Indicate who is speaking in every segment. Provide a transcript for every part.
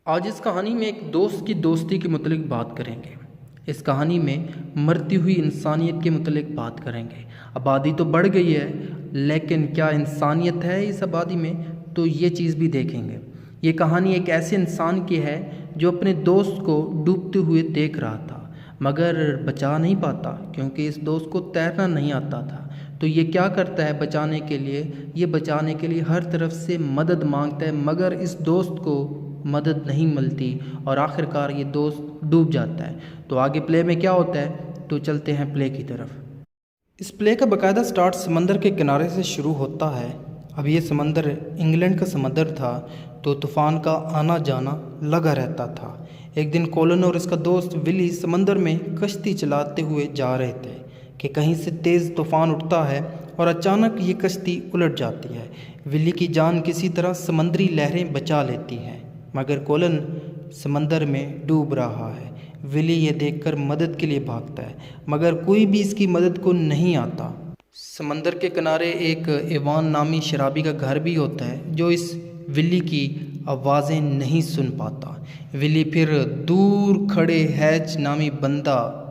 Speaker 1: आज इस कहानी में एक दोस्त की दोस्ती के मुतलिक बात करेंगे। इस कहानी में मरती हुई इंसानियत के मुतलिक बात करेंगे। आबादी तो बढ़ गई है, लेकिन क्या इंसानियत है इस आबादी में, तो ये चीज़ भी देखेंगे। ये कहानी एक ऐसे इंसान की है जो अपने दोस्त को डूबते हुए देख रहा था, मगर बचा नहीं पाता क्योंकि इस दोस्त को तैरना नहीं आता था। तो ये क्या करता है बचाने के लिए? ये बचाने के लिए हर तरफ से मदद मांगता है, मगर इस दोस्त को मदद नहीं मिलती और आखिरकार ये दोस्त डूब जाता है। तो आगे प्ले में क्या होता है, तो चलते हैं प्ले की तरफ। इस प्ले का बाकायदा स्टार्ट समंदर के किनारे से शुरू होता है। अब ये समंदर इंग्लैंड का समंदर था, तो तूफ़ान का आना जाना लगा रहता था। एक दिन कोलन और इसका दोस्त विली समंदर में कश्ती चलाते हुए जा रहे थे कि कहीं से तेज़ तूफ़ान उठता है और अचानक ये कश्ती उलट जाती है। विली की जान किसी तरह समंदरी लहरें बचा लेती हैं, मगर कोलन समंदर में डूब रहा है। विली ये देखकर मदद के लिए भागता है, मगर कोई भी इसकी मदद को नहीं आता। समंदर के किनारे एक इवान नामी शराबी का घर भी होता है, जो इस विली की आवाज़ें नहीं सुन पाता। विली फिर दूर खड़े हैच नामी बंदा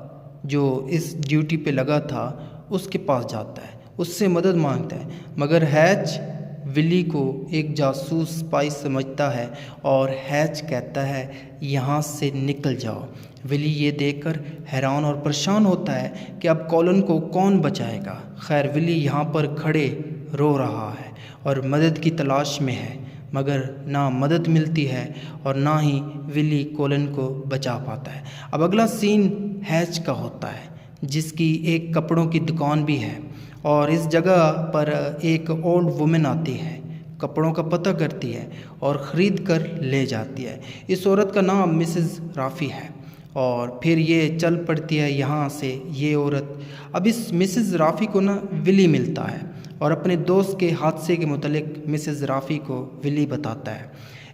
Speaker 1: जो इस ड्यूटी पे लगा था उसके पास जाता है, उससे मदद मांगता है, मगर हैच विली को एक जासूस स्पाई समझता है और हैच कहता है यहाँ से निकल जाओ। विली ये देखकर हैरान और परेशान होता है कि अब कोलन को कौन बचाएगा। खैर, विली यहाँ पर खड़े रो रहा है और मदद की तलाश में है, मगर ना मदद मिलती है और ना ही विली कोलन को बचा पाता है। अब अगला सीन हैच का होता है, जिसकी एक कपड़ों की दुकान भी है, और इस जगह पर एक ओल्ड वुमेन आती है, कपड़ों का पता करती है और ख़रीद कर ले जाती है। इस औरत का नाम मिसेस राफ़ी है और फिर ये चल पड़ती है यहाँ से ये औरत। अब इस मिसेस राफ़ी को ना विली मिलता है और अपने दोस्त के हादसे के मुतलिक मिसेस राफ़ी को विली बताता है।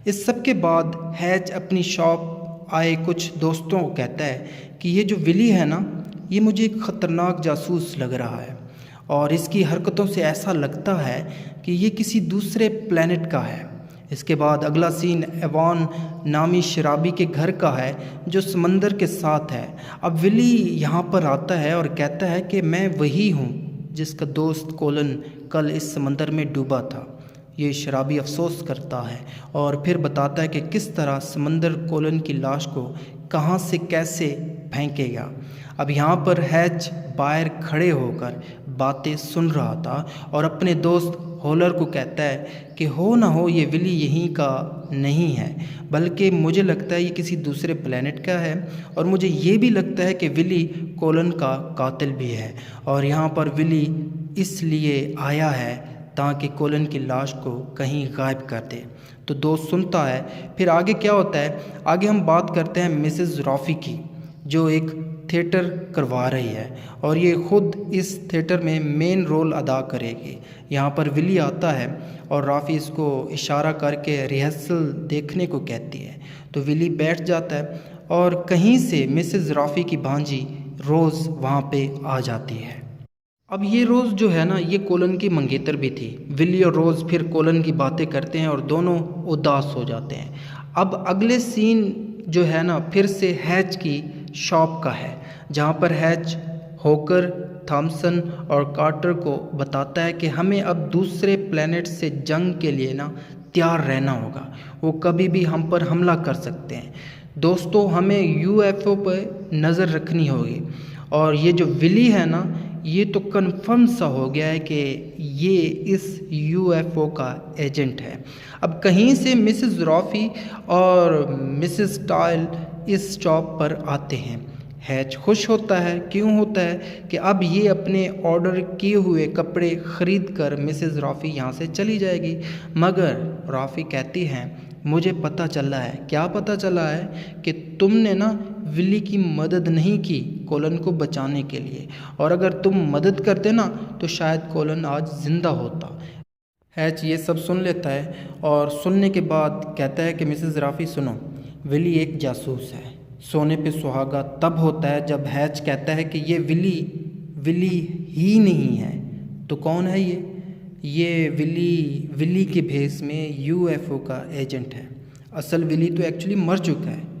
Speaker 1: इस सब के बाद हैच अपनी शॉप आए कुछ दोस्तों को कहता है कि ये जो विली है ना, ये मुझे एक ख़तरनाक जासूस लग रहा है और इसकी हरकतों से ऐसा लगता है कि ये किसी दूसरे प्लेनेट का है। इसके बाद अगला सीन एवान नामी शराबी के घर का है, जो समंदर के साथ है। अब विली यहाँ पर आता है और कहता है कि मैं वही हूँ जिसका दोस्त कोलन कल इस समंदर में डूबा था। ये शराबी अफसोस करता है और फिर बताता है कि किस तरह समंदर कोलन की लाश को कहाँ से कैसे फेंकेगा। अब यहाँ पर हैच बाहर खड़े होकर बातें सुन रहा था और अपने दोस्त होलर को कहता है कि हो ना हो ये विली यहीं का नहीं है, बल्कि मुझे लगता है ये किसी दूसरे प्लेनेट का है, और मुझे ये भी लगता है कि विली कोलन का कातिल भी है और यहाँ पर विली इसलिए आया है ताकि कोलन की लाश को कहीं गायब कर दे। तो दोस्त सुनता है। फिर आगे क्या होता है, आगे हम बात करते हैं मिसेस राफ़ी की, जो एक थिएटर करवा रही है और ये ख़ुद इस थिएटर में मेन रोल अदा करेगी। यहाँ पर विली आता है और राफ़ी इसको इशारा करके रिहर्सल देखने को कहती है। तो विली बैठ जाता है और कहीं से मिसेस राफ़ी की भांजी रोज़ वहाँ पे आ जाती है। अब ये रोज़ जो है ना, ये कोलन की मंगेतर भी थी। विली और रोज़ फिर कोलन की बातें करते हैं और दोनों उदास हो जाते हैं। अब अगले सीन जो है ना, फिर से हैच की शॉप का है, जहाँ पर हैच होकर थॉमसन और कार्टर को बताता है कि हमें अब दूसरे प्लेनेट से जंग के लिए ना तैयार रहना होगा, वो कभी भी हम पर हमला कर सकते हैं। दोस्तों, हमें यूएफओ पर नज़र रखनी होगी, और ये जो विली है ना, ये तो कन्फर्म सा हो गया है कि ये इस यूएफओ का एजेंट है। अब कहीं से मिसेस राफ़ी और मिसेस टाइल इस शॉप पर आते हैं। हैच खुश होता है। क्यों होता है कि अब ये अपने ऑर्डर किए हुए कपड़े ख़रीद कर मिसेस राफ़ी यहाँ से चली जाएगी, मगर राफ़ी कहती हैं मुझे पता चला है। क्या पता चला है? कि तुमने ना विली की मदद नहीं की कोलन को बचाने के लिए, और अगर तुम मदद करते ना तो शायद कोलन आज ज़िंदा होता। हैच ये सब सुन लेता है और सुनने के बाद कहता है कि मिसेस राफ़ी सुनो, विली एक जासूस है। सोने पे सुहागा तब होता है जब हैच कहता है कि ये विली ही नहीं है। तो कौन है ये विली के भेस में यूएफओ का एजेंट है। असल विली तो एक्चुअली मर चुका है।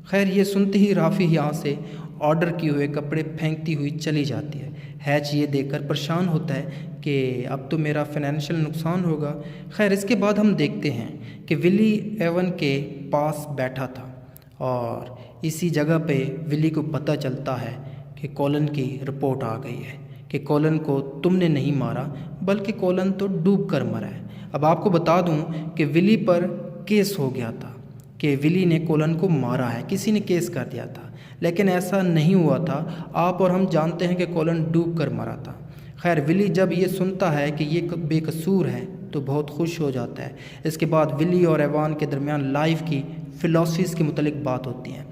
Speaker 1: खैर ये सुनते ही राफ़ी यहाँ से ऑर्डर किए हुए कपड़े फेंकती हुई चली जाती है। हैच ये देखकर परेशान होता है कि अब तो मेरा फाइनेंशियल नुकसान होगा। खैर इसके बाद हम देखते हैं कि विली एवन के पास बैठा था और इसी जगह पे विली को पता चलता है कि कॉलन की रिपोर्ट आ गई है कि कॉलन को तुमने नहीं मारा बल्कि कॉलन तो डूब कर मरा है। अब आपको बता दूं कि विली पर केस हो गया था कि विली ने कॉलन को मारा है, किसी ने केस कर दिया था, लेकिन ऐसा नहीं हुआ था। आप और हम जानते हैं कि कॉलन डूब कर मरा था। खैर विली जब ये सुनता है कि ये बेकसूर है तो बहुत खुश हो जाता है। इसके बाद विली और एवान के दरमियान लाइफ की फ़िलॉसफीज़ के मुतलिक बात होती हैं,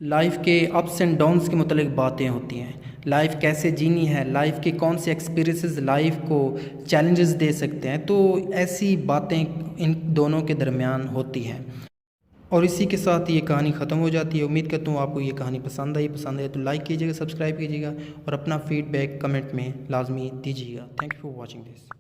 Speaker 1: लाइफ के अप्स एंड डाउन्स के मुतलिक बातें होती हैं, लाइफ कैसे जीनी है, लाइफ के कौन से एक्सपीरियंसेस लाइफ को चैलेंजेस दे सकते हैं। तो ऐसी बातें इन दोनों के दरमियान होती हैं और इसी के साथ ये कहानी ख़त्म हो जाती है। उम्मीद करता हूँ आपको ये कहानी पसंद आई तो लाइक कीजिएगा, सब्सक्राइब कीजिएगा और अपना फीडबैक कमेंट में लाजमी दीजिएगा। Thank you for watching this.